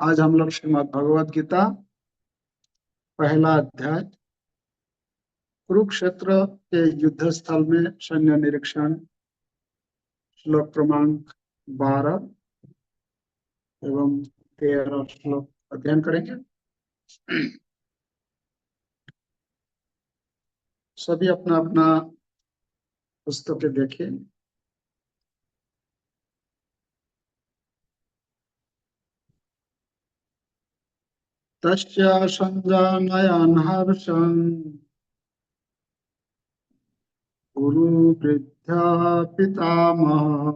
आज हम लोग श्रीमद् भगवद गीता पहला अध्याय कुरुक्षेत्र के युद्ध स्थल में सैन्य निरीक्षण श्लोक क्रमांक 12 एवं 13 श्लोक अध्ययन करेंगे। सभी अपना अपना पुस्तक देखिए। तस्य संजानयन् हर्षं गुरुवृद्धः पितामहः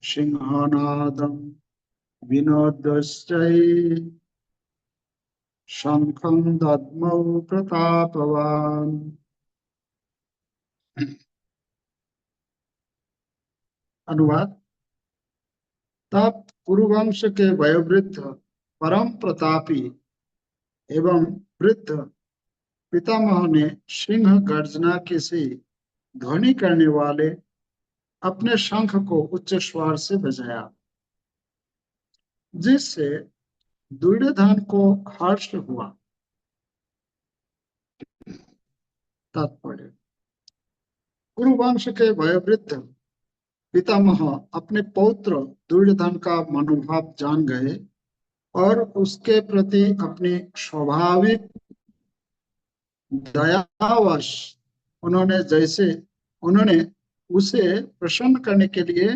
सिंहनादं विनोदश्चै शंखं दद्मौ प्रतापवान्। अनुवाद। तब कुरुवंश के वयोवृद्ध परम प्रतापी एवं वृद्ध पितामह ने सिंह गर्जना की सी ध्वनि करने वाले अपने शंख को उच्च स्वर से बजाया, जिससे दुर्योधन को हर्ष हुआ। तात्पर्य। कुरुवंश के वयोवृद्ध पितामह अपने पौत्र दुर्योधन का मनोभाव जान गए और उसके प्रति अपनी स्वाभाविक दयावश उन्होंने उसे प्रसन्न करने के लिए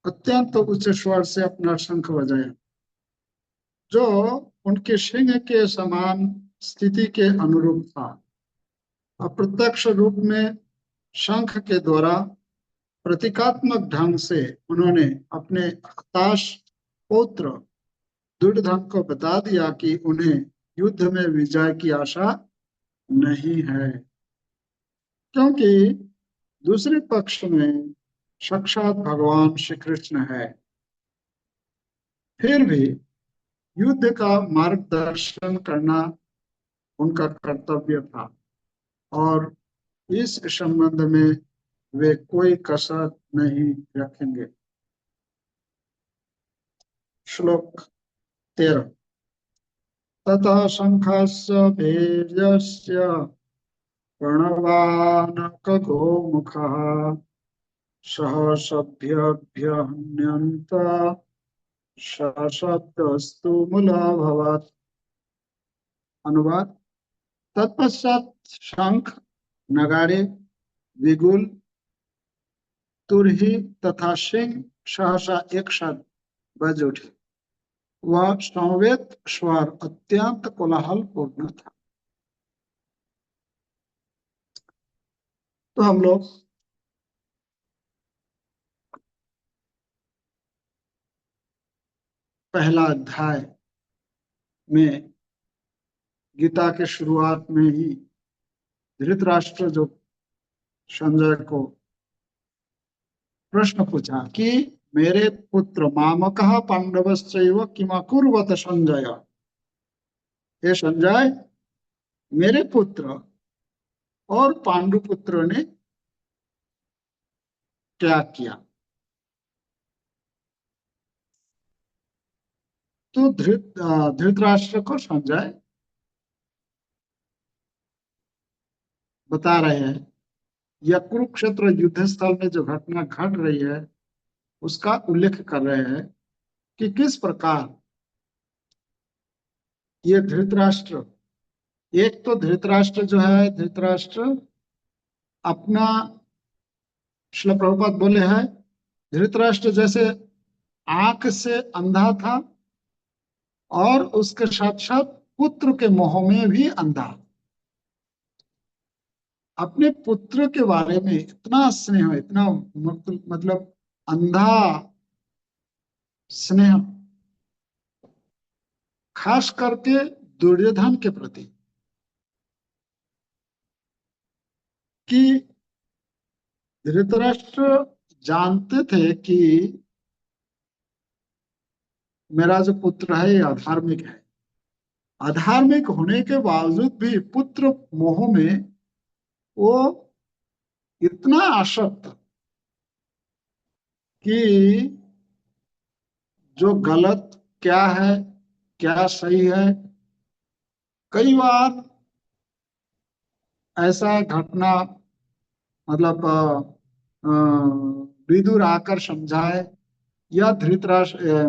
अत्यंत उच्च स्वर से अपना शंख बजाया, जो उनके सिंह के समान स्थिति के अनुरूप था। अप्रत्यक्ष रूप में शंख के द्वारा प्रतीकात्मक ढंग से उन्होंने अपने हताश पौत्र दुर्योधन को बता दिया कि उन्हें युद्ध में विजय की आशा नहीं है, क्योंकि दूसरे पक्ष में साक्षात भगवान श्री कृष्ण है। फिर भी युद्ध का मार्गदर्शन करना उनका कर्तव्य था और इस संबंध में वे कोई कसर नहीं रखेंगे। श्लोक 13। ततः शंखस्य भैर्यस्य प्रणवानकगोमुखः सहसभ्यभ्यहन्यन्त सशब्दस्तु मूलभवत्। अनुवाद। तत्पश्चात शंख, नगाड़े, विगुल, तुरही तथा सिंह सहसा एक साथ बज उठे। वह समवेत स्वर अत्यंत कोलाहलपूर्ण था। तो हम लोग पहला अध्याय में गीता के शुरुआत में ही धृतराष्ट्र जो संजय को प्रश्न पूछा कि मेरे पुत्र मामकः पांडवश्चैव किमकुर्वत संजय। हे संजय, मेरे पुत्र और पांडुपुत्र ने क्या किया? तो धृतराष्ट्र को संजय बता रहे हैं, यह कुरुक्षेत्र युद्ध स्थल में जो घटना घट रही है उसका उल्लेख कर रहे हैं कि किस प्रकार ये धृतराष्ट्र, एक तो धृतराष्ट्र जो है, धृतराष्ट्र अपना, श्रील प्रभुपाद बोले हैं, धृतराष्ट्र जैसे आंख से अंधा था और उसके साथ साथ पुत्र के मोह में भी अंधा। अपने पुत्र के बारे में इतना स्नेह, इतना मतलब अंधा स्नेह, खास करके दुर्योधन के प्रति, कि धृतराष्ट्र जानते थे कि मेरा जो पुत्र है ये अधार्मिक है। अधार्मिक होने के बावजूद भी पुत्र मोह में वो इतना आसक्त कि जो गलत क्या है, क्या सही है। कई बार ऐसा घटना, मतलब विदुर आकर समझाए, या धृतराष्ट्र,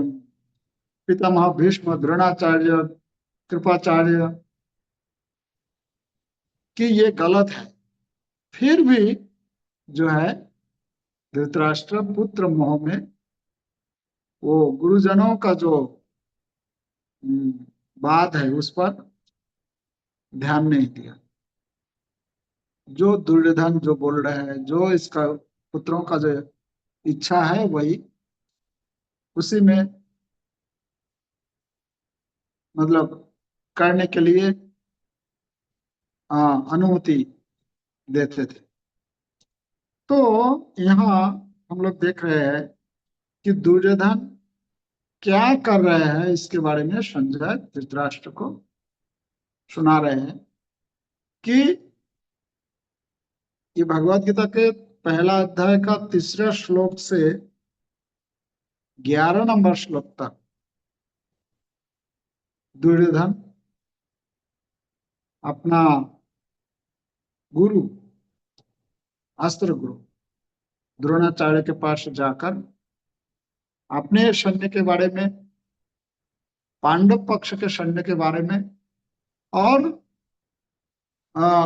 पितामह भीष्म, द्रोणाचार्य, कृपाचार्य, कि ये गलत है, फिर भी जो है धृतराष्ट्र पुत्र मोह में वो गुरुजनों का जो हम्म, बात है उस पर ध्यान नहीं दिया। जो दुर्योधन जो बोल रहे हैं, जो इसका पुत्रों का जो इच्छा है, वही उसी में मतलब करने के लिए अनुमति देते थे। तो यहाँ हम लोग देख रहे हैं कि दुर्योधन क्या कर रहे हैं, इसके बारे में संजय धृतराष्ट्र को सुना रहे हैं कि ये भगवत गीता के पहला अध्याय का तीसरा श्लोक से 11 नंबर श्लोक तक दुर्योधन अपना गुरु, अस्त्र गुरु द्रोणाचार्य के पास जाकर अपने सैन्य के बारे में, पांडव पक्ष के सैन्य के बारे में, और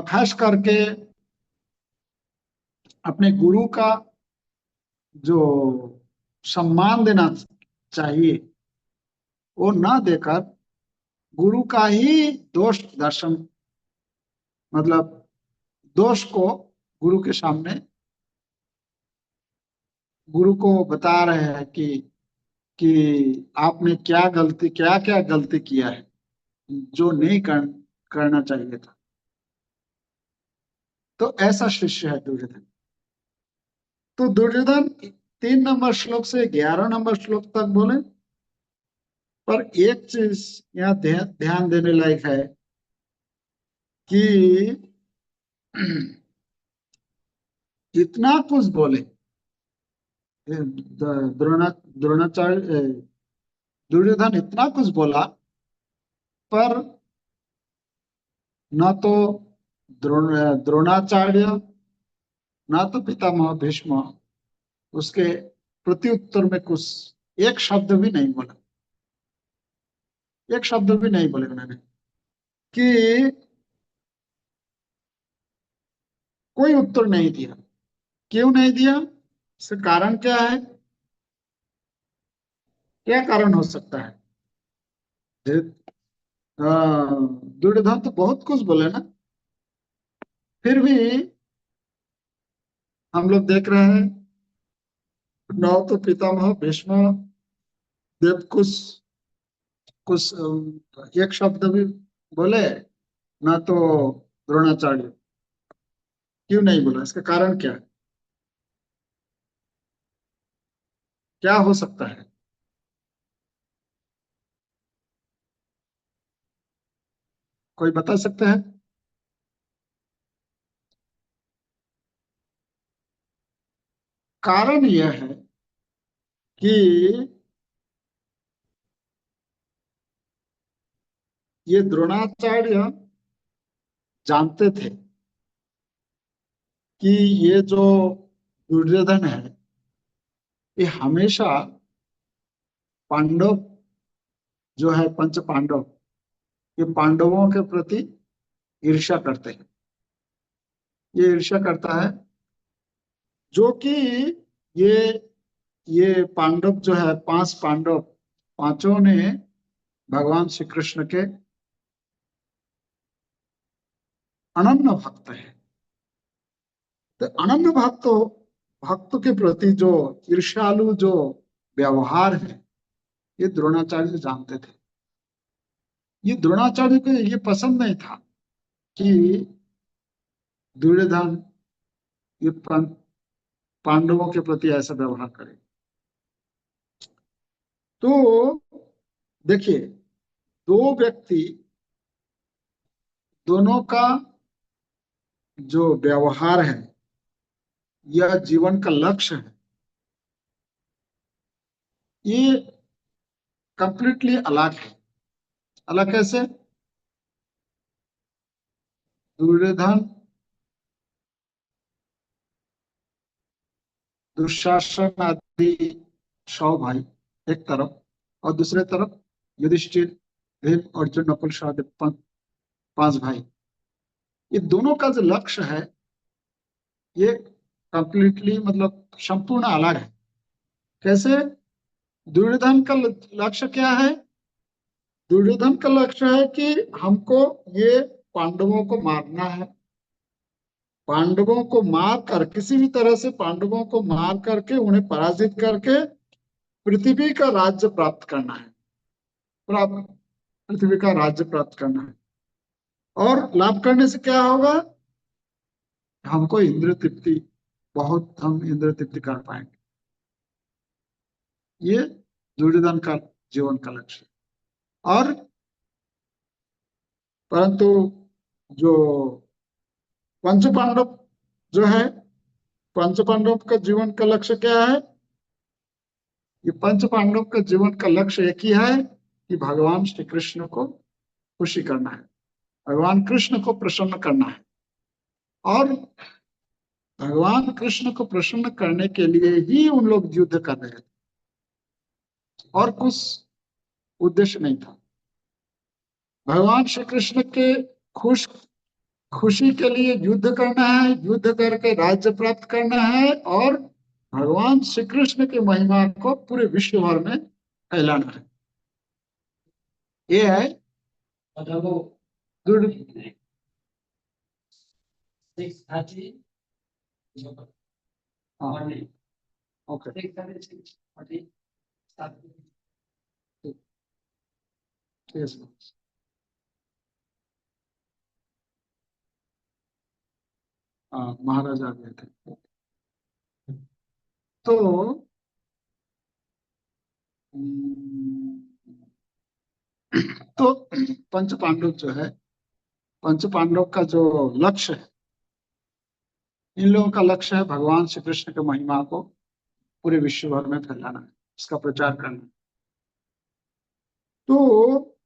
खास करके अपने गुरु का जो सम्मान देना चाहिए वो न देकर गुरु का ही दोष दर्शन, मतलब दोष को गुरु के सामने गुरु को बता रहे हैं कि आपने क्या क्या गलती किया है, जो नहीं करना चाहिए था। तो ऐसा शिष्य है दुर्योधन। तो दुर्योधन 3 नंबर श्लोक से 11 नंबर श्लोक तक बोले, पर एक चीज यहाँ ध्यान देने लायक है कि इतना कुछ बोले द्रोणाचार्य, दुर्योधन इतना कुछ बोला, पर न तो द्रोणाचार्य, न तो पितामह भीष्म उसके प्रत्युत्तर में कुछ एक शब्द भी नहीं बोला, एक शब्द भी नहीं बोले उन्होंने कि कोई उत्तर नहीं दिया। क्यों नहीं दिया, इसका कारण क्या है, क्या कारण हो सकता है। दुर्योधन तो बहुत कुछ बोले ना, फिर भी हम लोग देख रहे हैं न तो पितामह भीष्म देव कुछ एक शब्द भी बोले, ना तो द्रोणाचार्य। क्यों नहीं बोला, इसका कारण क्या है, क्या हो सकता है। कोई बता सकता है। कारण यह है कि ये द्रोणाचार्य जानते थे कि ये जो दुर्योधन है, ये हमेशा पांडव जो है, पंच पांडव, ये पांडवों के प्रति ईर्ष्या करते हैं। ये ईर्ष्या करता है, जो कि ये ये पांडव जो है, 5 पांडव, पांचों ने भगवान श्री कृष्ण के अनन्य भक्त है। तो अनन्य भक्त के प्रति जो ईर्ष्यालु जो व्यवहार है, ये द्रोणाचार्य जानते थे। ये द्रोणाचार्य को ये पसंद नहीं था कि दुर्योधन ये पांडवों के प्रति ऐसा व्यवहार करे। तो देखिए, दो व्यक्ति, दोनों का जो व्यवहार है, यह जीवन का लक्ष्य है, ये कंप्लीटली अलग है। अलग कैसे? दुर्योधन, दुशासन आदि 100 भाई एक तरफ, और दूसरे तरफ युधिष्ठिर, भीम, अर्जुन, नकुल, सहदेव, 5 भाई। ये दोनों का जो लक्ष्य है ये कंप्लीटली मतलब संपूर्ण अलग है। कैसे? दुर्योधन का लक्ष्य क्या है? दुर्योधन का लक्ष्य है कि हमको ये पांडवों को मारना है। पांडवों को मार कर, किसी भी तरह से पांडवों को मार करके, उन्हें पराजित करके पृथ्वी का राज्य प्राप्त करना है। प्राप्त पृथ्वी का राज्य प्राप्त करना है। और लाभ करने से क्या होगा? हमको इंद्र तृप्ति, बहुत हम इंद्र तृप्ति कर पाएंगे। ये दुर्योधन का जीवन का लक्ष्य है। और परंतु जो पंच पांडव जो है, पंच पांडव का जीवन का लक्ष्य क्या है? ये पंच पांडव का जीवन का लक्ष्य एक ही है कि भगवान श्री कृष्ण को खुशी करना है, भगवान कृष्ण को प्रसन्न करना है। और भगवान कृष्ण को प्रसन्न करने के लिए ही उन लोग युद्ध कर रहे थे, और कुछ उद्देश्य नहीं था। भगवान श्री कृष्ण के खुश खुशी के लिए युद्ध करना है, युद्ध करके राज्य प्राप्त करना है, और भगवान श्री कृष्ण की महिमा को पूरे विश्व भर में फैलाना है। ये है दुर् हाँ, ओके। Yes. महाराज आ गए थे। तो हम्म, तो पंच पांडव जो है, पंच पांडव का जो लक्ष्य है, इन लोगों का लक्ष्य है भगवान श्री कृष्ण की महिमा को पूरे विश्व भर में फैलाना है, इसका प्रचार करना है। तो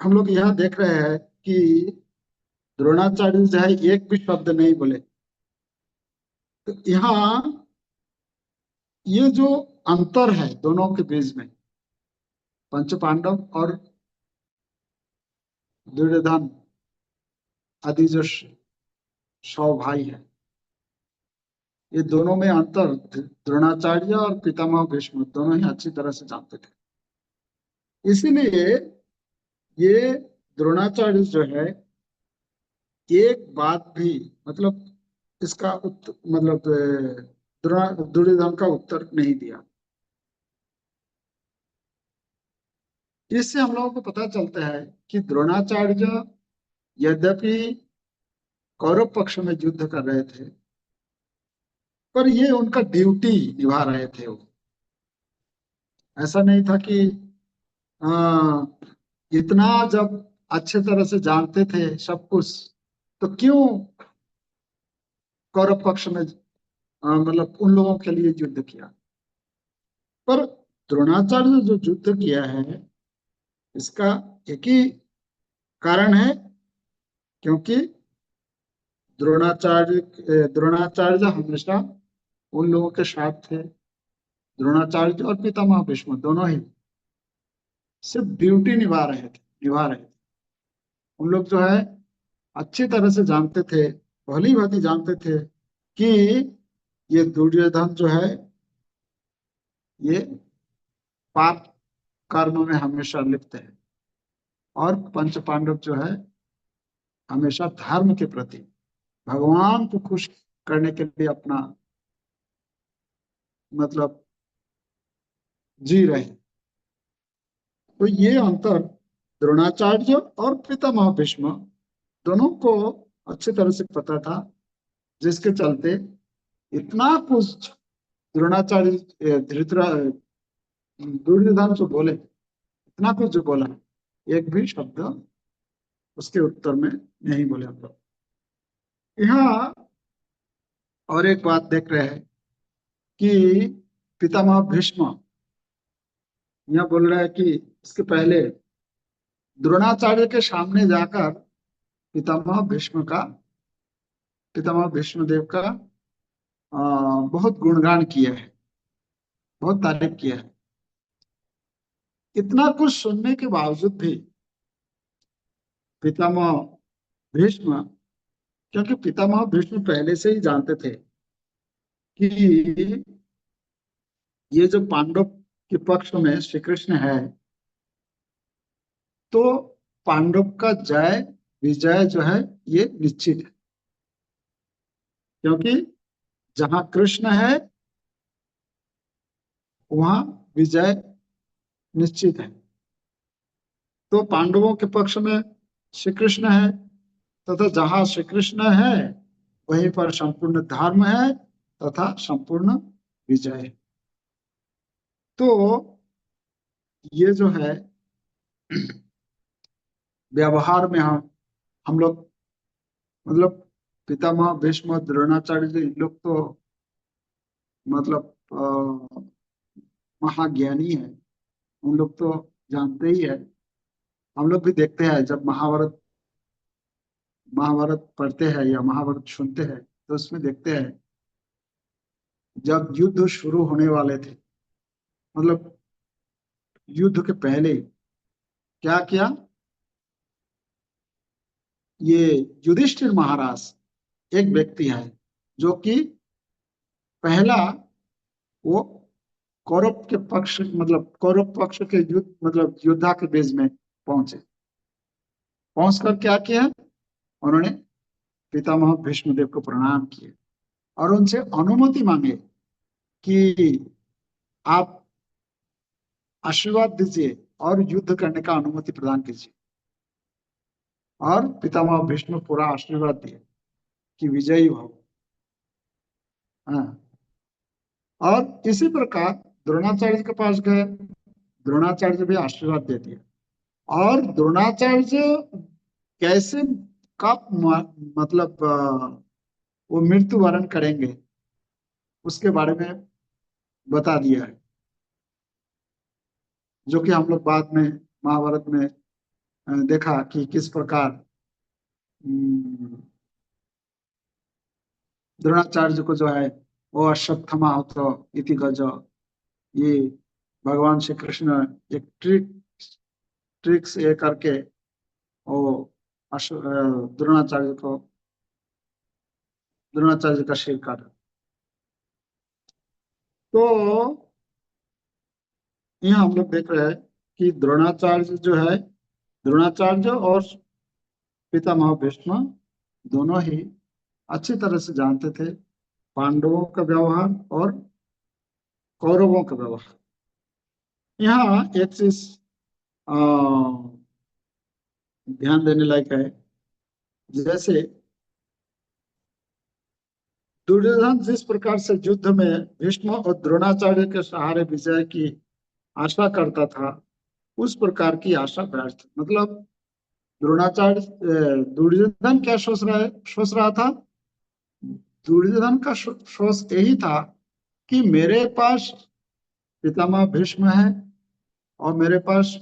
हम लोग यहाँ देख रहे हैं कि द्रोणाचार्य जो है एक भी शब्द नहीं बोले। तो यहाँ ये जो अंतर है दोनों के बीच में, पंच पांडव और दुर्योधन आदि जो 100 भाई है, ये दोनों में अंतर द्रोणाचार्य और पितामह भीष्म दोनों ही अच्छी तरह से जानते थे। इसीलिए ये द्रोणाचार्य जो है एक बात भी मतलब इसका मतलब दुर्योधन का उत्तर नहीं दिया। इससे हम लोगों को पता चलता है कि द्रोणाचार्य यद्यपि कौरव पक्ष में युद्ध कर रहे थे, पर ये उनका ड्यूटी निभा रहे थे वो। ऐसा नहीं था कि आ, इतना जब अच्छे तरह से जानते थे सब कुछ, तो क्यों कौरव पक्ष में मतलब उन लोगों के लिए युद्ध किया। पर द्रोणाचार्य ने जो युद्ध किया है, इसका एक ही कारण है, क्योंकि द्रोणाचार्य हमेशा उन लोगों के साथ थे। द्रोणाचार्य और पितामह भीष्म दोनों ही सिर्फ ड्यूटी निभा रहे थे। उन लोग जो है अच्छी तरह से जानते थे, भली भांति जानते थे कि ये दुर्योधन जो है ये पाप कर्म में हमेशा लिप्त है, और पंच पांडव जो है हमेशा धर्म के प्रति, भगवान को खुश करने के लिए अपना मतलब जी रहे हैं। तो ये अंतर द्रोणाचार्य और पितामह भीष्म दोनों को अच्छी तरह से पता था, जिसके चलते इतना कुछ द्रोणाचार्य दुर्योधन जो बोले, इतना कुछ जो बोला, एक भी शब्द उसके उत्तर में नहीं बोले हम लोग। यहाँ और एक बात देख रहे हैं कि पितामह भीष्म यहाँ बोल रहा है कि इसके पहले द्रोणाचार्य के सामने जाकर पितामह भीष्म का पितामह भीष्मदेव का बहुत गुणगान किया है, बहुत तारीफ किया है। इतना कुछ सुनने के बावजूद भी पितामह भीष्म, क्योंकि पितामह भीष्म पहले से ही जानते थे कि ये जो पांडव के पक्ष में श्री कृष्ण है, तो पांडव का जय विजय जो है ये निश्चित है। क्योंकि जहां कृष्ण है वहां विजय निश्चित है। तो पांडवों के पक्ष में श्री कृष्ण है, तथा जहां श्री कृष्ण है वहीं पर संपूर्ण धर्म है तथा संपूर्ण विजय है। तो ये जो है व्यवहार में हम लोग मतलब पितामह भीष्म द्रोणाचार्य जी, इन लोग तो मतलब महाज्ञानी है, उन लोग तो जानते ही है। हम लोग भी देखते हैं जब महाभारत महाभारत पढ़ते हैं या महाभारत सुनते हैं, तो उसमें देखते हैं जब युद्ध शुरू होने वाले थे, मतलब युद्ध के पहले क्या किया, ये युधिष्ठिर महाराज एक व्यक्ति है जो कि पहला वो कौरव के पक्ष मतलब कौरव पक्ष के युद्ध मतलब योद्धा के बेज में पहुंचे। पहुंच कर क्या किया, उन्होंने पितामह भीष्मदेव को प्रणाम किए और उनसे अनुमति मांगे कि आप आशीर्वाद दीजिए और युद्ध करने का अनुमति प्रदान कीजिए। और पितामह भीष्म पूरा आशीर्वाद दिए कि विजयी हो। हाँ। और इसी प्रकार द्रोणाचार्य के पास गए, द्रोणाचार्य भी आशीर्वाद दे दिए। और द्रोणाचार्य कैसे कब मतलब वो मृत्यु वरण करेंगे उसके बारे में बता दिया है, जो कि हम लोग बाद में महाभारत में देखा कि किस प्रकार द्रोणाचार्य को जो है वो अश्वत्थामा होतो इति गज, ये भगवान श्री कृष्ण एक ट्रिक्स ये करके वो द्रोणाचार्य का सिर काटा। तो यहाँ हम लोग देख रहे हैं कि द्रोणाचार्य जो है, द्रोणाचार्य और पितामह भीष्म दोनों ही अच्छी तरह से जानते थे पांडवों का व्यवहार और कौरवों का व्यवहार। यहाँ एक चीज अ, ध्यान देने लायक है, जैसे दुर्योधन जिस प्रकार से युद्ध में भीष्म और द्रोणाचार्य के सहारे विजय की आशा करता था, उस प्रकार की आशा व्यर्थ। मतलब दुर्योधन क्या सोच रहा था, दुर्योधन का सोच यही था कि मेरे पास पितामह भीष्म है और मेरे पास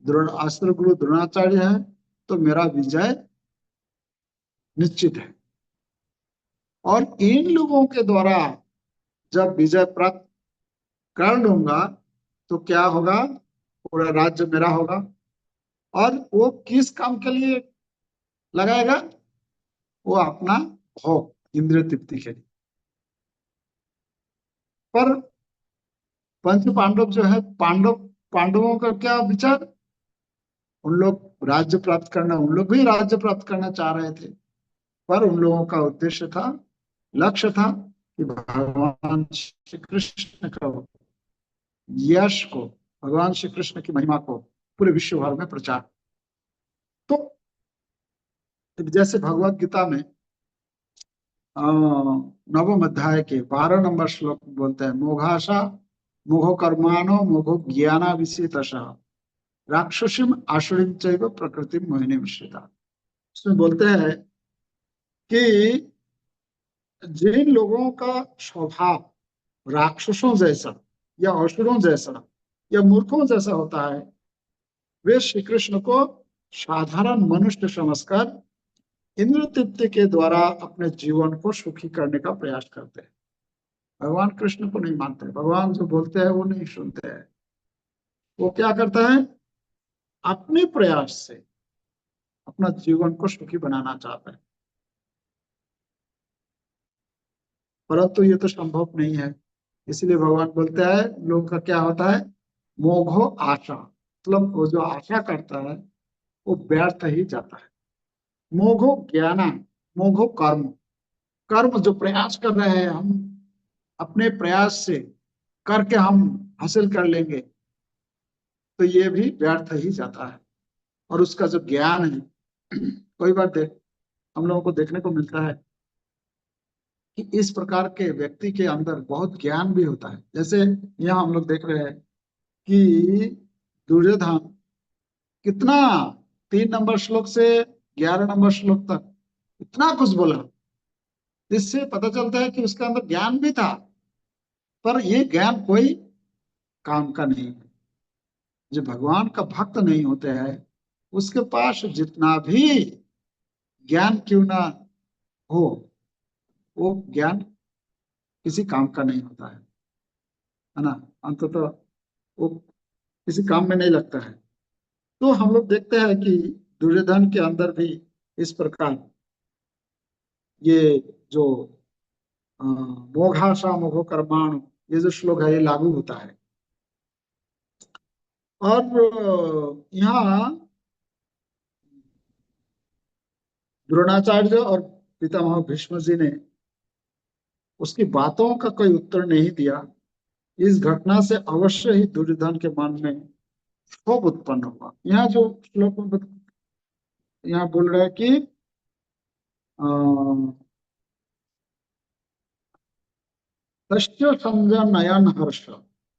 अस्त्र गुरु द्रोणाचार्य है, तो मेरा विजय निश्चित है। और इन लोगों के द्वारा जब विजय प्राप्त कर लूंगा तो क्या होगा, पूरा राज्य मेरा होगा। और वो किस काम के लिए लगाएगा, वो अपना भोग इंद्रिय तृप्ति के लिए। पर पंच पांडव जो है, पांडवों का क्या विचार, उन लोग राज्य प्राप्त करना, उन लोग भी राज्य प्राप्त करना चाह रहे थे। पर उन लोगों का उद्देश्य था, लक्ष्य था कि भगवान श्री कृष्ण का यश को, भगवान श्री कृष्ण की महिमा को पूरे विश्व भर में प्रचार। तो जैसे भगवत गीता में नवम अध्याय के 12 नंबर श्लोक बोलते हैं, मोघाशा मोघो कर्माणो मोघो ज्ञाना विषितशः राक्षसीम आसुरीम चैव प्रकृति मोहिनी मिश्रिता। उसमें बोलते हैं कि जिन लोगों का स्वभाव राक्षसों जैसा या असुरों जैसा यह मूर्खों जैसा होता है। वे श्री कृष्ण को साधारण मनुष्य समझकर इंद्र तृप्ति के द्वारा अपने जीवन को सुखी करने का प्रयास करते हैं। भगवान कृष्ण को नहीं मानते, भगवान जो बोलते हैं वो नहीं सुनते हैं। वो क्या करता है, अपने प्रयास से अपना जीवन को सुखी बनाना चाहता है, परंतु ये तो संभव नहीं है। इसलिए भगवान बोलते हैं लोग का क्या होता है, मोघो आशा, मतलब वो जो आशा करता है वो व्यर्थ ही जाता है। मोघो ज्ञाना, मोघो कर्म, कर्म जो प्रयास कर रहे हैं हम, अपने प्रयास से करके हम हासिल कर लेंगे, तो ये भी व्यर्थ ही जाता है। और उसका जो ज्ञान है, कोई बार देख हम लोगों को देखने को मिलता है कि इस प्रकार के व्यक्ति के अंदर बहुत ज्ञान भी होता है। जैसे यहाँ हम लोग देख रहे हैं कि दुर्योधन कितना 3 नंबर श्लोक से 11 नंबर श्लोक तक इतना कुछ बोला, जिससे पता चलता है कि उसके अंदर ज्ञान भी था, पर ये ज्ञान कोई काम का नहीं है। जो भगवान का भक्त नहीं होते हैं उसके पास जितना भी ज्ञान क्यों ना हो, वो ज्ञान किसी काम का नहीं होता है ना, अंततः वो किसी काम में नहीं लगता है। तो हम लोग देखते हैं कि दुर्योधन के अंदर भी इस प्रकार ये जो मोघाशा मोघो कर्माण, ये जो श्लोक है ये लागू होता है। और यहाँ द्रोणाचार्य और पितामह भीष्म जी ने उसकी बातों का कोई उत्तर नहीं दिया। इस घटना से अवश्य ही दुर्योधन के मन में क्षोभ उत्पन्न हुआ। यहाँ जो श्लोक में यहाँ बोल रहा है कि तस्य संजय नयन हर्ष,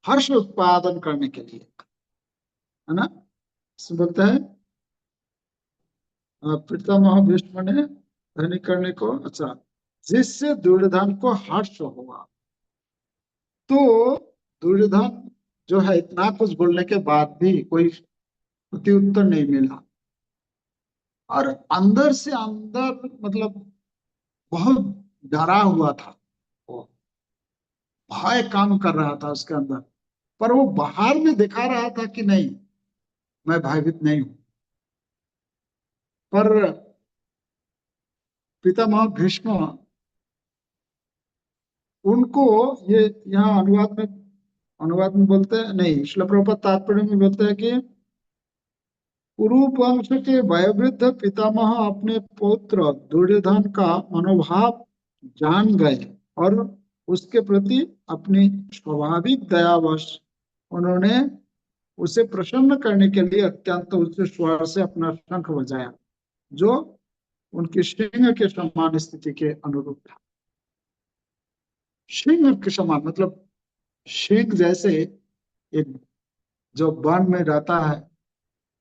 हर्ष उत्पादन करने के लिए, है ना, इसमें बोलता है पितामह भीष्म ने धनी करने को, अच्छा, जिससे दुर्योधन को हर्ष हुआ। तो दुर्योधन जो है इतना कुछ बोलने के बाद भी कोई प्रति उत्तर नहीं मिला, और अंदर से अंदर मतलब बहुत डरा हुआ था वो, भय काम कर रहा था उसके अंदर, पर वो बाहर में दिखा रहा था कि नहीं, मैं भयभीत नहीं हूं। पर पितामह भीष्म उनको, ये यहाँ अनुवाद में बोलते हैं, नहीं श्रील प्रभुपाद तात्पर्य में बोलते हैं कि कुरु वंश के वयोवृद्ध पितामह अपने पुत्र दुर्योधन का मनोभाव जान गए और उसके प्रति अपनी स्वाभाविक दयावश उन्होंने उसे प्रसन्न करने के लिए अत्यंत उच्च स्वर से अपना शंख बजाया, जो उनकी सिंह के समान स्थिति के अनुरूप था। सिंह के समान मतलब सिंह जैसे एक जो वन में रहता है,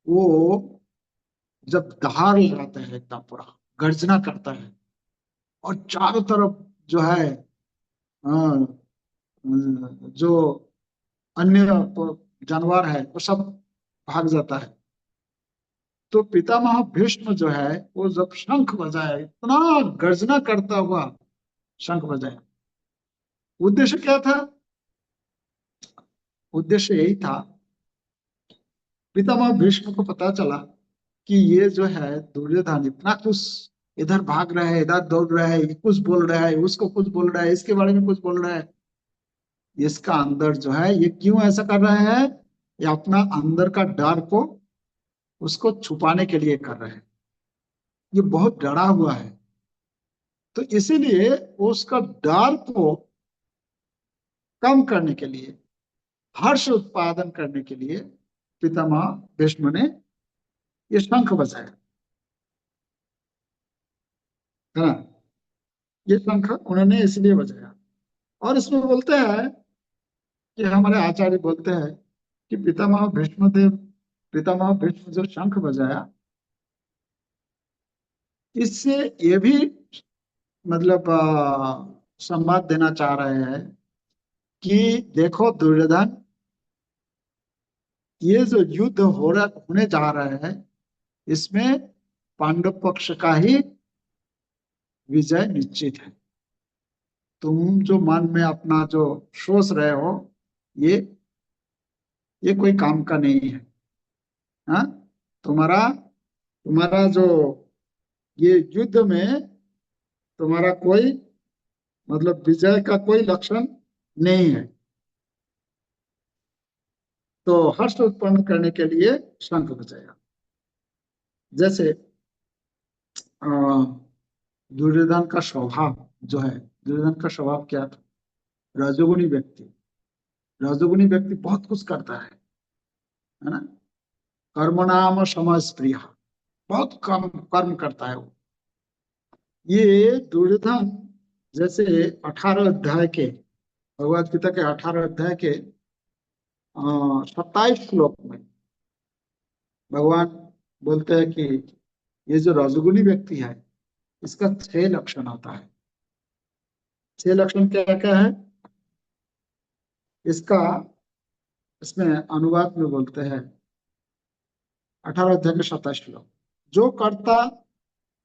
वो जब दहाड़ लगाता है एकदम पूरा गर्जना करता है, और चारों तरफ जो है जो अन्य जानवर है वो सब भाग जाता है। तो पितामह भीष्म जो है वो जब शंख बजाया, इतना गर्जना करता हुआ शंख बजाया, उद्देश्य क्या था, उद्देश्य यही था, पितामह भीष्म को पता चला कि ये जो है दुर्योधन इतना कुछ इधर भाग रहा है, इधर दौड़ रहा है, ये कुछ बोल रहा है, उसको कुछ बोल रहा है, इसके बारे में कुछ बोल रहा है, इसका अंदर जो है ये क्यों ऐसा कर रहा है, ये अपना अंदर का डर को उसको छुपाने के लिए कर रहे हैं, ये बहुत डरा हुआ है। तो इसीलिए उसका डर को कम करने के लिए, हर्ष उत्पादन करने के लिए पितामह भीष्म ने ये शंख बजाया, है ना, ये शंख उन्होंने इसलिए बजाया। और इसमें बोलते हैं कि हमारे आचार्य बोलते हैं कि पितामह भीष्म जो शंख बजाया, इससे ये भी मतलब संवाद देना चाह रहे हैं कि देखो दुर्योधन ये जो युद्ध होने जा रहा है, इसमें पांडव पक्ष का ही विजय निश्चित है। तुम जो मन में अपना जो सोच रहे हो, ये ये कोई काम का नहीं है। हाँ, तुम्हारा तुम्हारा जो ये युद्ध में तुम्हारा कोई मतलब विजय का कोई लक्षण नहीं है। तो हर्ष उत्पन्न करने के लिए शंख बजाया। जैसे अ, दुर्योधन का स्वभाव जो है, दुर्योधन का स्वभाव क्या था? रजोगुणी व्यक्ति। रजोगुणी व्यक्ति बहुत कुछ करता है ना। कर्म नाम समय स्प्रिय, बहुत कम कर्म करता है वो। ये दुर्योधन जैसे 18 अध्याय के, भगवत गीता के 18 अध्याय के 27 श्लोक में भगवान बोलते हैं कि ये जो रजोगुणी व्यक्ति है, इसका 6 लक्षण होता है। 6 लक्षण क्या क्या है इसका? इसमें अनुवाद में बोलते हैं 18 अध्याय के 27 श्लोक। जो कर्ता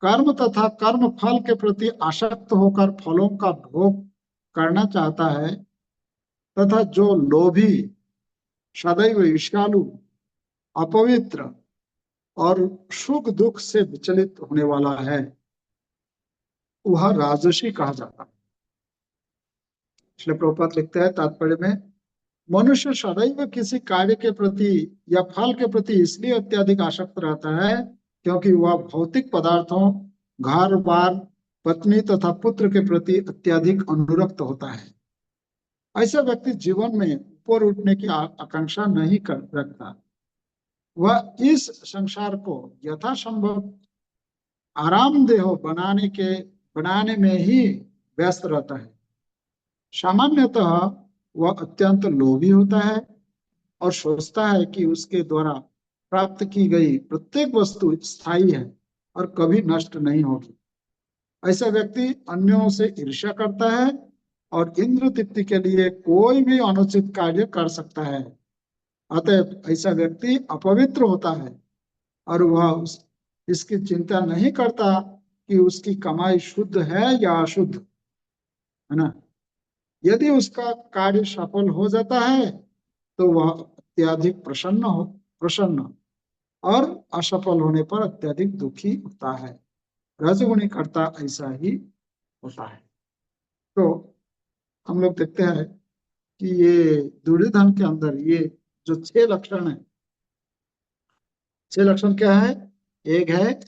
कर्म तथा कर्म फल के प्रति आसक्त होकर फलों का भोग करना चाहता है, तथा जो लोभी, सदैव ईर्ष्यालु, अपवित्र और सुख दुख से विचलित होने वाला है, वह राजसी कहा जाता है। इसलिए प्रभुपाद लिखते हैं तात्पर्य में, मनुष्य सदैव किसी कार्य के प्रति या फल के प्रति इसलिए अत्यधिक आसक्त रहता है क्योंकि वह भौतिक पदार्थों, घर बार, पत्नी तथा पुत्र के प्रति अत्यधिक अनुरक्त होता है। ऐसा व्यक्ति जीवन में ऊपर उठने की आकांक्षा नहीं कर रखता। वह इस संसार को यथासंभव आरामदेह बनाने में ही व्यस्त रहता है। सामान्यतः वह अत्यंत लोभी होता है और सोचता है कि उसके द्वारा प्राप्त की गई प्रत्येक वस्तु स्थायी है और कभी नष्ट नहीं होगी। ऐसा व्यक्ति अन्यों से ईर्ष्या करता है और इंद्र तृप्ति के लिए कोई भी अनुचित कार्य कर सकता है। अतः ऐसा व्यक्ति अपवित्र होता है और वह इसकी चिंता नहीं करता कि उसकी कमाई शुद्ध है या अशुद्ध, है ना। यदि उसका कार्य सफल हो जाता है तो वह अत्यधिक प्रसन्न और असफल होने पर अत्यधिक दुखी होता है। रजोगुणी कर्ता ऐसा ही होता है। तो हम लोग देखते हैं कि ये दुर्योधन के अंदर ये जो 6 लक्षण है, 6 लक्षण क्या है? एक है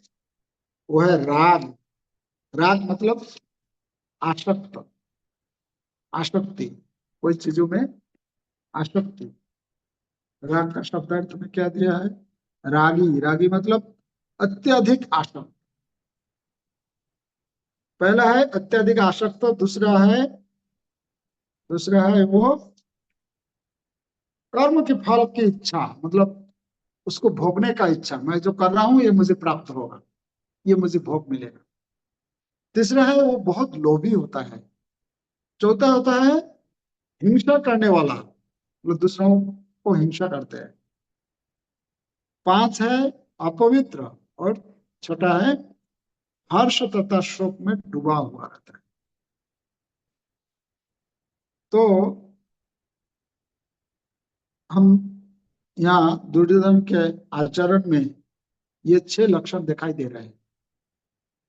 वो है राग। राग मतलब आसक्त, आसक्ति, कोई चीजों में आसक्ति। राग का शब्दार्थ में क्या दिया है? रागी। रागी मतलब अत्यधिक आसक्त। पहला है अत्यधिक आसक्त, दूसरा है वो कर्म के फल की इच्छा, मतलब उसको भोगने का इच्छा। मैं जो कर रहा हूं ये मुझे प्राप्त होगा, ये मुझे भोग मिलेगा। तीसरा है वो बहुत लोभी होता है। चौथा होता है हिंसा करने वाला, मतलब दूसरों को हिंसा करते हैं। 5 है अपवित्र, और छठा है हर्ष तथा शोक में डूबा हुआ रहता है। तो हम यहाँ दुर्योधन के आचरण में ये 6 लक्षण दिखाई दे रहे हैं।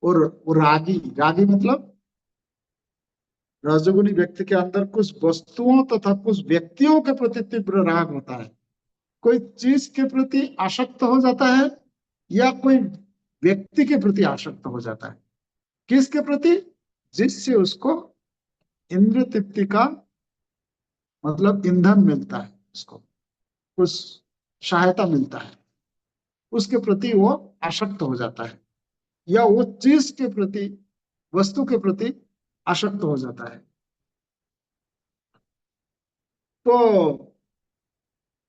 और वो रागी, रागी मतलब रजोगुणी व्यक्ति के अंदर कुछ वस्तुओं तथा कुछ व्यक्तियों के प्रति तीव्र राग होता है। कोई चीज के प्रति आसक्त हो जाता है या कोई व्यक्ति के प्रति आसक्त हो जाता है। किसके प्रति? जिससे उसको इंद्र तृप्ति का मतलब ईंधन मिलता है, उसको कुछ सहायता मिलता है, उसके प्रति वो आसक्त हो जाता है, या वो चीज के प्रति, वस्तु के प्रति आसक्त हो जाता है। तो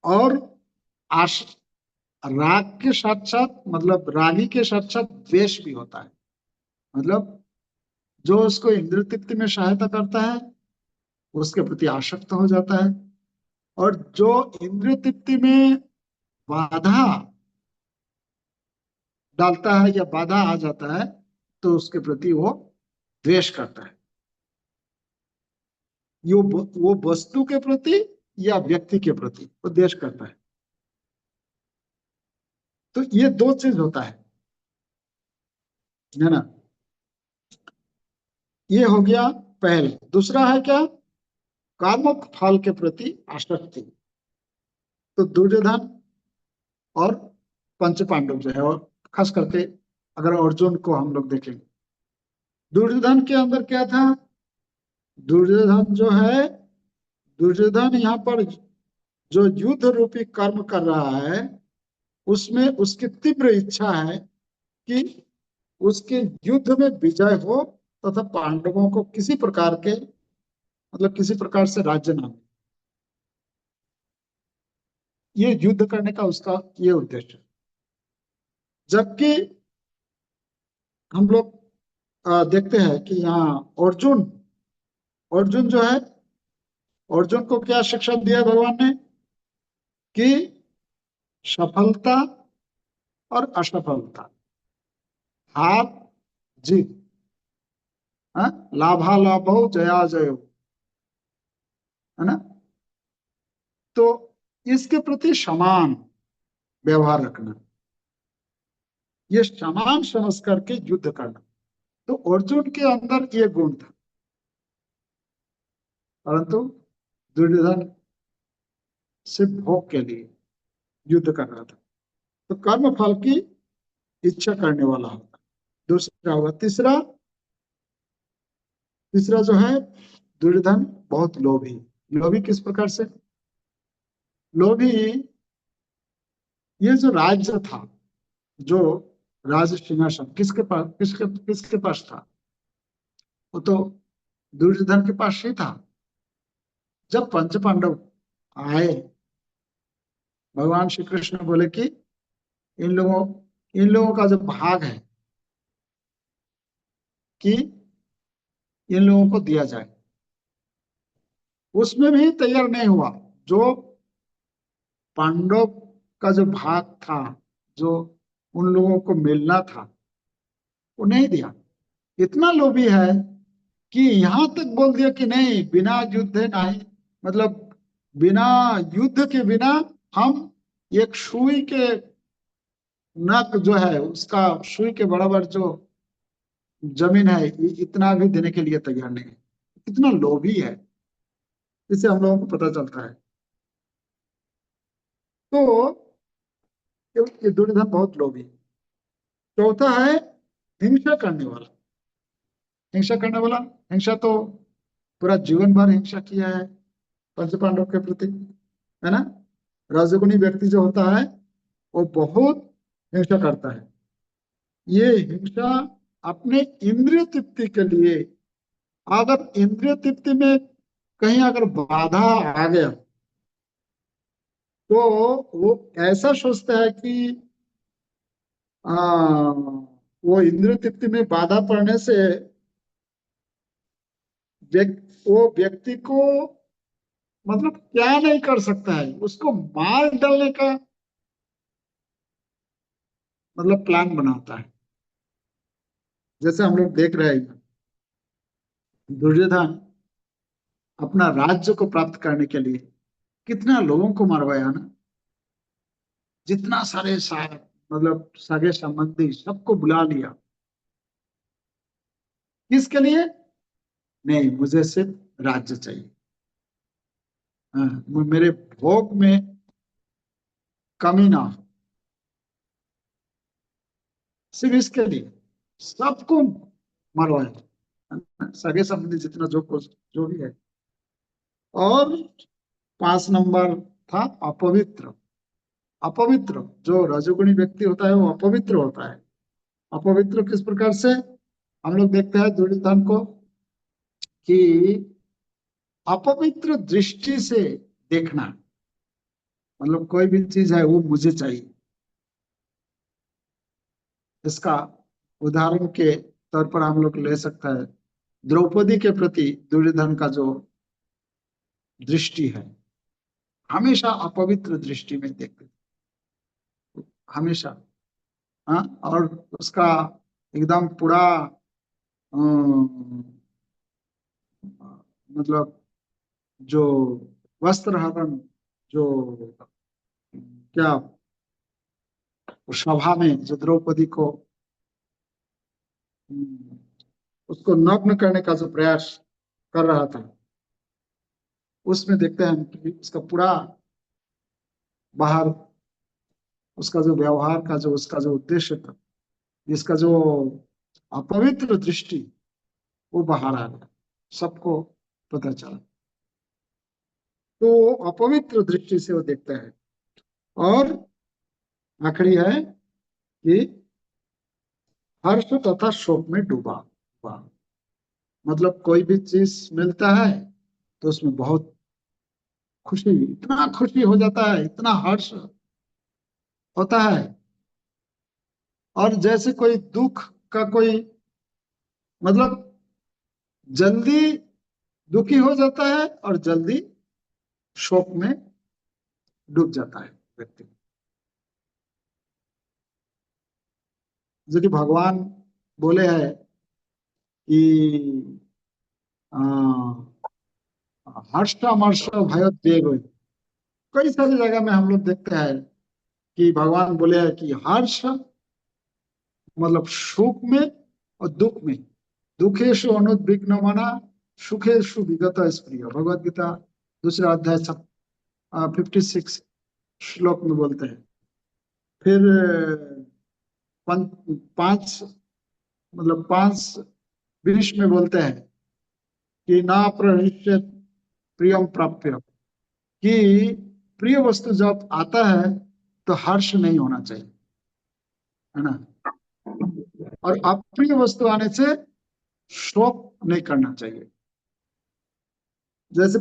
और आश राग के साथ साथ, मतलब रागी के साथ साथ द्वेष भी होता है। मतलब जो उसको इंद्र तृप्ति में सहायता करता है उसके प्रति आसक्त हो जाता है, और जो इंद्र तृप्ति में बाधा डालता है या बाधा आ जाता है तो उसके प्रति वो द्वेष करता है। वो वस्तु के प्रति या व्यक्ति के प्रति वो द्वेष करता है। तो ये दो चीज होता है ना। ये हो गया पहले। दूसरा है क्या? कामुक फल के प्रति आसक्ति। तो दुर्योधन और पंच पांडव जो है, और खास करके अगर अर्जुन को हम लोग देखेंगे, दुर्योधन के अंदर क्या था? दुर्योधन जो है, दुर्योधन यहाँ पर जो युद्ध रूपी कर्म कर रहा है, उसमें उसकी तीव्र इच्छा है कि उसके युद्ध में विजय हो तथा पांडवों को किसी प्रकार के, मतलब किसी प्रकार से राज्य ना मिले। ये युद्ध करने का उसका ये उद्देश्य है। जबकि हम लोग देखते हैं कि यहाँ अर्जुन, अर्जुन जो है, अर्जुन को क्या शिक्षा दिया भगवान ने? कि सफलता और असफलता, हार जीत, लाभा लाभो जया जयो, है ना। तो इसके प्रति समान व्यवहार रखना, ये समान समझ करके युद्ध करना। तो अर्जुन के अंदर ये गुण था, परंतु दुर्योधन सिर्फ भोग के लिए युद्ध कर रहा था। तो कर्म फल की इच्छा करने वाला होता। दूसरा हुआ। तीसरा, तीसरा जो है, दुर्योधन बहुत लोभी। लोभी किस प्रकार से? लोभी, ये जो राज्य था, जो राज सिंहासन किसके पास, किसके पास था? वो तो दुर्योधन के पास ही था। जब पंच पांडव आए, भगवान श्री कृष्ण बोले कि इन लोगों इन लोगों का जो भाग है कि इन लोगों को दिया जाए, उसमें भी तैयार नहीं हुआ। जो पांडव का जो भाग था, जो उन लोगों को मिलना था, वो नहीं दिया। इतना लोभी है कि यहां तक बोल दिया कि नहीं, बिना युद्ध नहीं, मतलब बिना युद्ध के बिना हम एक सुई के नक जो है, उसका सुई के बराबर जो जमीन है, इतना भी देने के लिए तैयार नहीं है। कितना लोभी है, इससे हम लोगों को पता चलता है। तो ये दुर्योधन बहुत लोभी। चौथा है हिंसा करने वाला। हिंसा करने वाला, हिंसा तो पूरा जीवन भर हिंसा किया है पंच पांडव के प्रति, है ना। रजोगुणी व्यक्ति जो होता है वो बहुत हिंसा करता है। ये हिंसा अपने इंद्रिय तृप्ति के लिए, अगर इंद्रिय तृप्ति में कहीं अगर बाधा आ गया तो वो ऐसा सोचता है कि वो इंद्रिय तृप्ति में बाधा पड़ने से वो व्यक्ति को, मतलब क्या नहीं कर सकता है, उसको मार डालने का मतलब प्लान बनाता है। जैसे हम लोग देख रहे हैं, दुर्योधन अपना राज्य को प्राप्त करने के लिए कितना लोगों को मरवाया ना। जितना मतलब सगे संबंधी सबको बुला लिया। किसके लिए? नहीं, मुझे सिर्फ राज्य चाहिए, मेरे भोग में कमी ना हो, सिर्फ इसके लिए सबको मरवाया, सगे संबंधी जितना जो कुछ जो भी है। और 5 नंबर था अपवित्र। अपवित्र जो रजोगुणी व्यक्ति होता है वो अपवित्र होता है। अपवित्र किस प्रकार से? हम लोग देखते हैं दुर्योधन को कि अपवित्र दृष्टि से देखना, मतलब कोई भी चीज है वो मुझे चाहिए। इसका उदाहरण के तौर पर हम लोग ले सकते हैं द्रौपदी के प्रति दुर्योधन का जो दृष्टि है, हमेशा अपवित्र दृष्टि में देखते। हमेशा। हाँ, और उसका एकदम पूरा मतलब जो वस्त्र हरण, जो क्या सभा में जो द्रौपदी को अम, उसको नग्न करने का जो प्रयास कर रहा था, उसमें देखते हैं कि उसका पूरा बाहर, उसका जो व्यवहार का जो उसका जो उद्देश्य था, इसका जो अपवित्र दृष्टि, वो बाहर आ गया, सबको पता चला। तो अपवित्र दृष्टि से वो देखता है। और आखिरी है कि हर्ष तथा शोक में डूबा हुआ। मतलब कोई भी चीज मिलता है तो उसमें बहुत खुशी, इतना खुशी हो जाता है, इतना हर्ष होता है। और जैसे कोई दुख का कोई, मतलब जल्दी दुखी हो जाता है और जल्दी शोक में डूब जाता है व्यक्ति। यदि भगवान बोले हैं कि हर्ष अमर्ष भय देव, कई सारी जगह में हम लोग देखते हैं कि भगवान बोले हैं कि हर्ष मतलब सुख में और दुख में, दुखेशु अनुद्विग्न मना, सुखेशु विगत स्प्रिय, भगवत गीता दूसरा अध्याय 56 श्लोक में बोलते हैं। फिर पांच मतलब 5:20 में बोलते हैं कि ना प्रहिष्य प्रियम प्राप्य, कि प्रिय वस्तु जब आता है तो हर्ष नहीं होना चाहिए, है ना। और अप्रिय वस्तु आने से शोक नहीं करना चाहिए। जैसे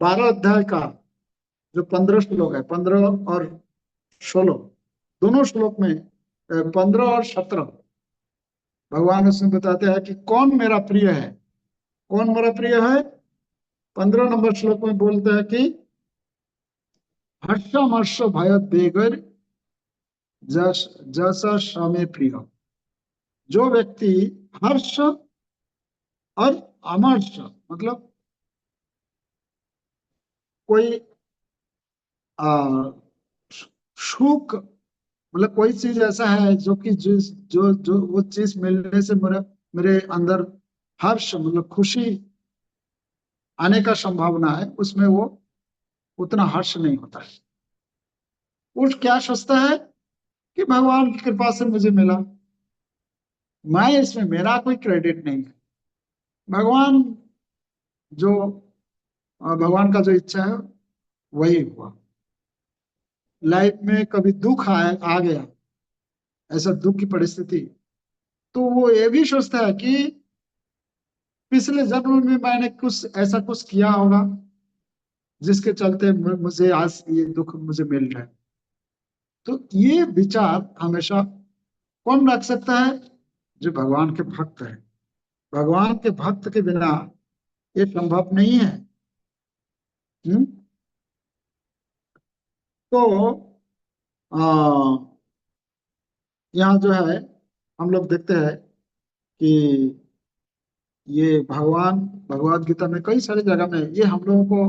12 अध्याय का जो 15 श्लोक है, 15 और 16, दोनों श्लोक में 15 और 17 भगवान उसमें बताते हैं कि कौन मेरा प्रिय है, कौन मेरा प्रिय है। 15 नंबर श्लोक में बोलते हैं कि हर्षमर्ष भय बेगर जस जस समय प्रिय, जो व्यक्ति हर्ष और अमर्ष मतलब कोई आ, सुख, मतलब कोई चीज ऐसा है जो कि जिस जो जो वो चीज मिलने से मेरे मेरे अंदर हर्ष मतलब खुशी आने का संभावना है, उसमें वो उतना हर्ष नहीं होता है। वो क्या सोचता है कि भगवान की कृपा से मुझे मिला, मैं इसमें मेरा कोई क्रेडिट नहीं है, भगवान जो भगवान का जो इच्छा है वही हुआ। लाइफ में कभी दुख आ गया, ऐसा दुख की परिस्थिति, तो वो ये भी सोचता है कि पिछले जन्म में मैंने कुछ ऐसा कुछ किया होगा जिसके चलते मुझे आज ये दुख मुझे मिल रहा है। तो ये विचार हमेशा कौन रख सकता है? जो भगवान के भक्त है। भगवान के भक्त के बिना ये संभव नहीं है। हम्म? तो यहाँ जो है हम लोग देखते हैं कि ये भगवान भगवत गीता में कई सारी जगह में ये हम लोगों को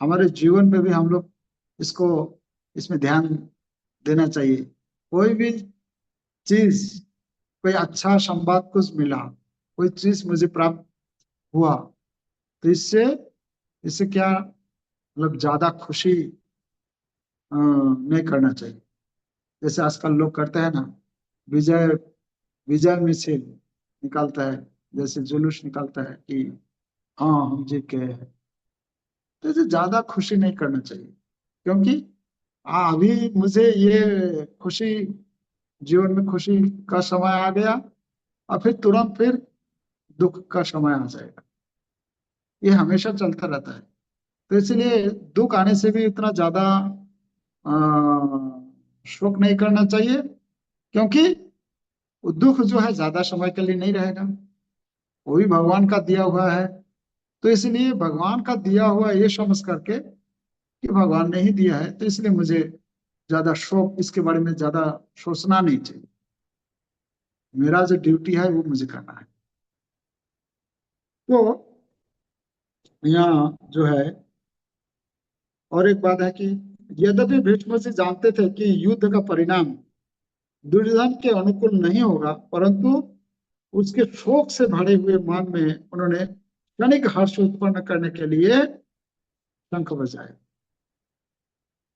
हमारे जीवन में भी हम लोग इसको इसमें ध्यान देना चाहिए। कोई भी चीज, कोई अच्छा संवाद कुछ मिला, कोई चीज मुझे प्राप्त हुआ, तो इससे इससे क्या मतलब ज्यादा खुशी नहीं करना चाहिए। जैसे आजकल लोग करते हैं ना, विजय विजय मिছিল निकालता है, जैसे जुलूस निकालता है कि हाँ हम जीत गए हैं। तो इसे ज्यादा खुशी नहीं करना चाहिए, क्योंकि अभी मुझे ये खुशी, जीवन में खुशी का समय आ गया और फिर तुरंत फिर दुख का समय आ जाएगा। ये हमेशा चलता रहता है। तो इसलिए दुख आने से भी इतना ज्यादा अ, शोक नहीं करना चाहिए, क्योंकि वो दुख जो है ज्यादा समय के लिए नहीं रहेगा, वो भी भगवान का दिया हुआ है। तो इसलिए भगवान का दिया हुआ ये समझ करके कि भगवान ने ही दिया है, तो इसलिए मुझे ज्यादा शोक, इसके बारे में ज्यादा सोचना नहीं चाहिए। मेरा जो ड्यूटी है वो मुझे करना है। तो यहाँ जो है, और एक बात है कि यद्यपि भीष्म जी जानते थे कि युद्ध का परिणाम दुर्योधन के अनुकूल नहीं होगा, परंतु उसके शोक से भरे हुए मन में उन्होंने क्षणिक हर्ष उत्पन्न करने के लिए शंख बजाए।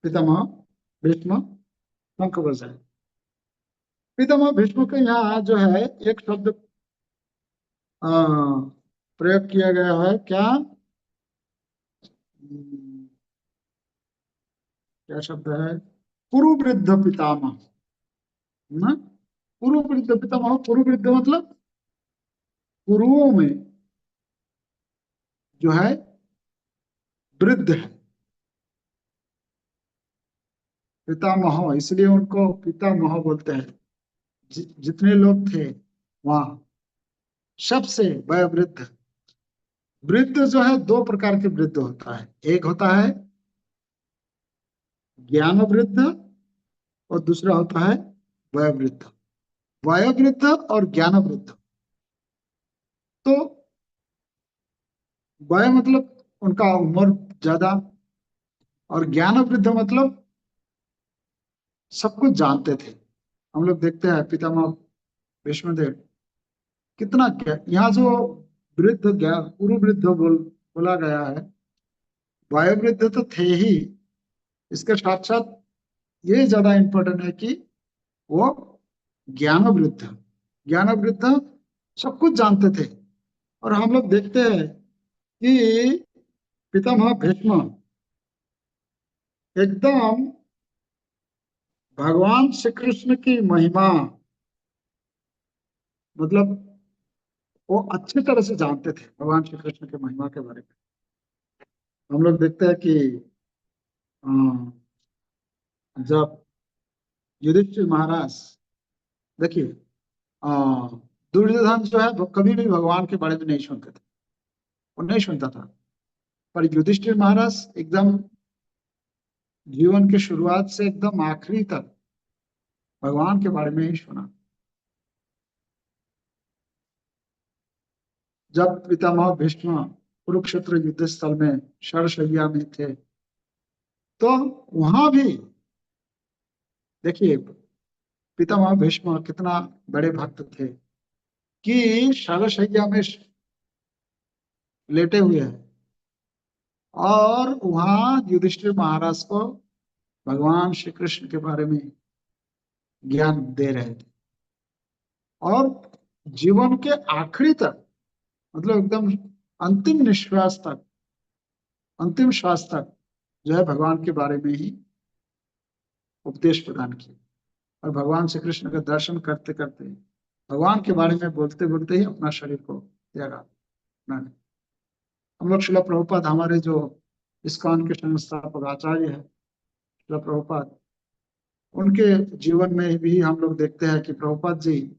पितामह भीष्म शंख बजाए। पितामह भीष्म के यहाँ जो है एक शब्द अ, प्रयोग किया गया है। क्या क्या शब्द है? कुरुवृद्ध पितामह। ना, कुरुवृद्ध पितामह। कुरुवृद्ध मतलब कुरुओं में जो है वृद्ध है, पितामह, इसलिए उनको पितामह बोलते हैं। जितने लोग थे वहां सबसे वयोवृद्ध। वृद्ध जो है दो प्रकार के वृद्ध होता है। एक होता है ज्ञान वृद्ध और दूसरा होता है वयोवृद्ध। वयोवृद्ध और ज्ञान वृद्ध। तो वय मतलब उनका उम्र ज्यादा, और ज्ञान वृद्ध मतलब सब कुछ जानते थे। हम लोग देखते हैं पितामह भीष्मदेव कितना यहाँ जो वृद्ध ज्ञान गुरु वृद्ध बोला गया है, वयोवृद्ध तो थे ही, इसके साथ साथ ये ज्यादा इंपॉर्टेंट है कि वो ज्ञान वृद्ध। ज्ञान वृद्ध सब कुछ जानते थे। और हम लोग देखते हैं कि पितामह भीष्म एकदम भगवान श्री कृष्ण की महिमा, मतलब वो अच्छी तरह से जानते थे भगवान श्री कृष्ण की महिमा के बारे में। हम लोग देखते हैं कि अ, जब युधिष्ठिर महाराज, देखिए, अ, दुर्योधन जो है वो कभी भी भगवान के बारे में नहीं सुनते थे, वो नहीं सुनता था। पर युधिष्ठिर महाराज एकदम जीवन की शुरुआत से एकदम आखिरी तक भगवान के बारे में ही सुना। जब पितामह भीष्म कुरुक्षेत्र युद्ध स्थल में शरशैया में थे, तो वहां भी देखिए पितामह भीष्म कितना बड़े भक्त थे कि शरशैया में लेटे हुए हैं और वहां युधिष्ठिर महाराज को भगवान श्री कृष्ण के बारे में ज्ञान दे रहे थे। और जीवन के आखिरी तक, मतलब एकदम अंतिम निश्वास तक, अंतिम श्वास तक जो है भगवान के बारे में ही उपदेश प्रदान किया। और भगवान श्री कृष्ण का दर्शन करते करते, भगवान के बारे में बोलते बोलते ही अपना शरीर को त्यागा उन्होंने। हम लोग शिला प्रभुपाद, हमारे जो इस्कॉन के संस्थापक आचार्य है शिला प्रभुपाद, उनके जीवन में भी हम लोग देखते हैं कि प्रभुपाद जी,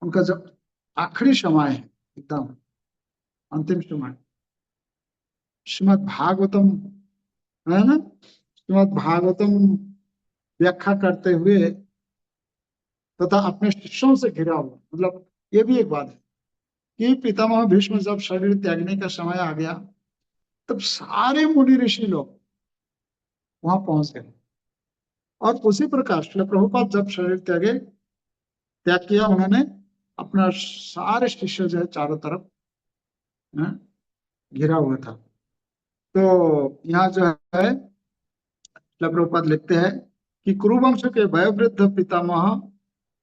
उनका जब आखिरी समय है, एकदम अंतिम समय, श्रीमद् भागवतम है ना, श्रीमद् भागवतम व्याख्या करते हुए तथा अपने शिष्यों से घिरा हुआ, मतलब ये भी एक बात है कि पितामह भीष्म जब शरीर त्यागने का समय आ गया, तब सारे मुनि ऋषि लोग वहां पहुंच गए। और उसी प्रकार श्रील प्रभुपाद जब शरीर त्याग किया, उन्होंने अपना सारे शिष्य जो है चारों तरफ है, घिरा हुआ था। तो यहाँ जो है श्रील प्रभुपाद लिखते हैं कि कुरुवंश के वयोवृद्ध पितामह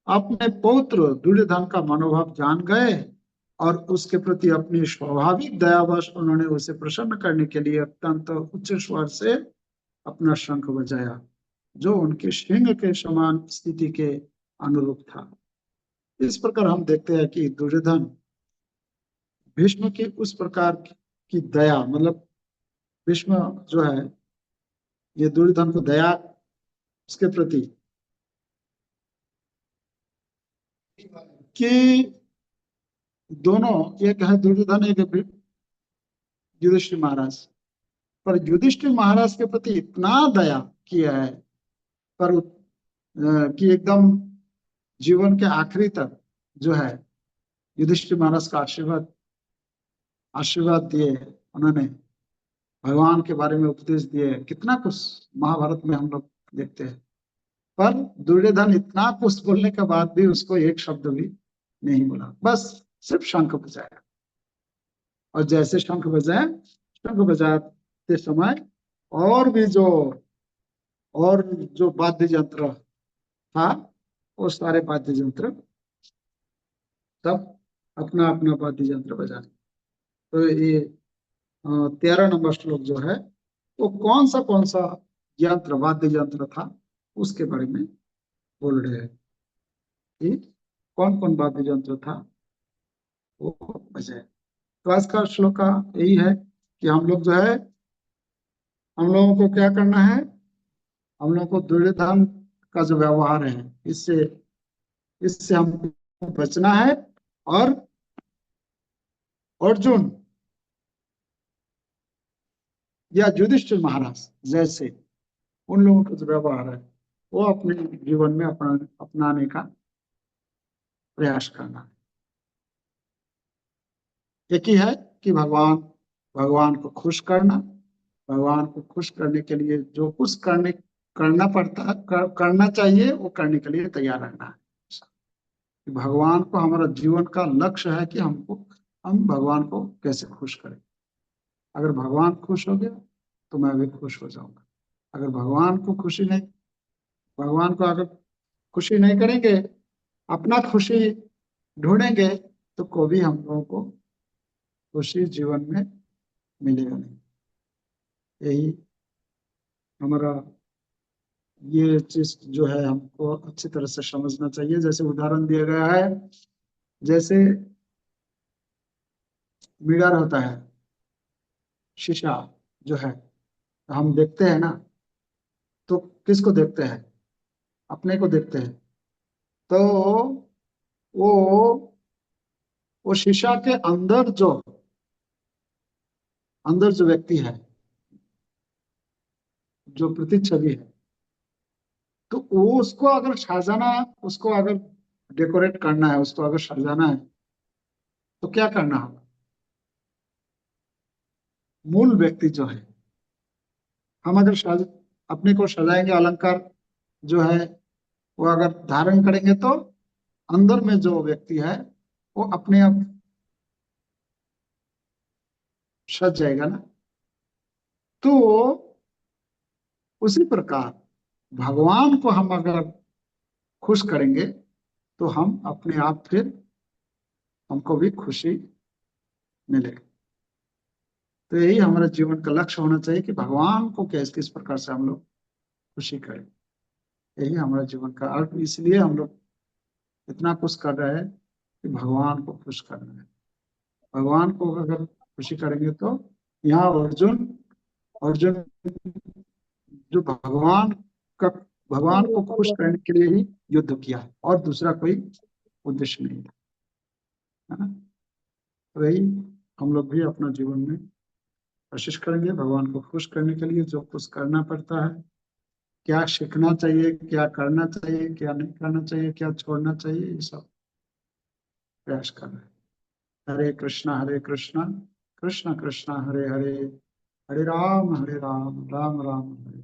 अपने पौत्र दुर्योधन का मनोभाव जान गए और उसके प्रति अपनी स्वाभाविक दयावश उन्होंने उसे प्रसन्न करने के लिए अत्यंत उच्च स्वर से अपना शंख बजाया, जो उनके सिंह के समान स्थिति के अनुरूप था। इस प्रकार हम देखते हैं कि दुर्योधन भीष्म की उस प्रकार की दया, मतलब भीष्म जो है ये दुर्योधन को दया उसके प्रति कि दोनों, एक है दुर्योधन, एक है युधिष्ठिर महाराज, पर युधिष्ठिर महाराज के प्रति इतना दया किया है, पर कि एकदम जीवन के आखिरी तक जो है युधिष्ठिर महाराज का आशीर्वाद आशीर्वाद दिए उन्होंने, भगवान के बारे में उपदेश दिए, कितना कुछ महाभारत में हम लोग देखते हैं। पर दुर्योधन इतना कुछ बोलने के बाद भी उसको एक शब्द भी नहीं बोला, बस सिर्फ शंख बजाया। और जैसे शंख बजाए, शंख बजाते समय और भी जो वाद्य यंत्र था, वो सारे वाद्य यंत्र सब अपना अपना वाद्य यंत्र बजाए। तो ये 13 नंबर श्लोक जो है वो कौन सा यंत्र, वाद्य यंत्र था, उसके बारे में बोल रहे हैं कि कौन कौन वाद्य यंत्र था वो बजाए। तो आज का श्लोक का यही है कि हम लोग जो है, हम लोगों को क्या करना है, हम लोगों को दुर्योधन का जो व्यवहार है इससे इससे हमको बचना है। और अर्जुन या युधिष्ठिर महाराज जैसे उन लोगों का जो व्यवहार है वो अपने जीवन में अपनाने का प्रयास करना है। एक ही है कि भगवान को खुश करना, भगवान को खुश करने के लिए जो कुछ करना पड़ता करना चाहिए वो करने के लिए तैयार रहना है। भगवान को, हमारा जीवन का लक्ष्य है कि हम भगवान को कैसे खुश करें। अगर भगवान खुश हो गया तो मैं भी खुश हो जाऊंगा। अगर भगवान को अगर खुशी नहीं करेंगे, अपना खुशी ढूंढेंगे, तो कभी हम लोगों को खुशी जीवन में मिलेगा नहीं। यही हमारा ये चीज जो है हमको अच्छी तरह से समझना चाहिए। जैसे उदाहरण दिया गया है, जैसे मिरर होता है, शीशा जो है, हम देखते हैं ना, तो किसको देखते हैं, अपने को देखते हैं। तो वो वो शीशा के अंदर जो व्यक्ति है, जो प्रतिच्छवि है, तो वो उसको अगर डेकोरेट करना है, उसको अगर सजाना है, तो क्या करना होगा। मूल व्यक्ति जो है, हम अगर अपने को सजाएंगे, अलंकार जो है वो अगर धारण करेंगे, तो अंदर में जो व्यक्ति है वो अपने आप सज जाएगा ना। तो उसी प्रकार भगवान को हम अगर खुश करेंगे तो हम अपने आप फिर हमको भी खुशी मिलेगी। तो यही हमारे जीवन का लक्ष्य होना चाहिए कि भगवान को किस प्रकार से हम लोग खुशी करें। यही हमारा जीवन का अर्थ, इसलिए हम लोग इतना कुछ कर रहे हैं कि भगवान को खुश करना है। भगवान को अगर खुशी करेंगे तो यहाँ अर्जुन अर्जुन जो का भगवान को खुश करने के लिए ही युद्ध किया है, और दूसरा कोई उद्देश्य नहीं है ना। तो यही हम लोग भी अपना जीवन में कोशिश करेंगे भगवान को खुश करने के लिए जो कुछ करना पड़ता है, क्या सीखना चाहिए, क्या करना चाहिए, क्या नहीं करना चाहिए, क्या छोड़ना चाहिए, ये सब प्रयास करना है। हरे कृष्णा कृष्ण कृष्ण हरे हरे, हरे राम राम राम हरे।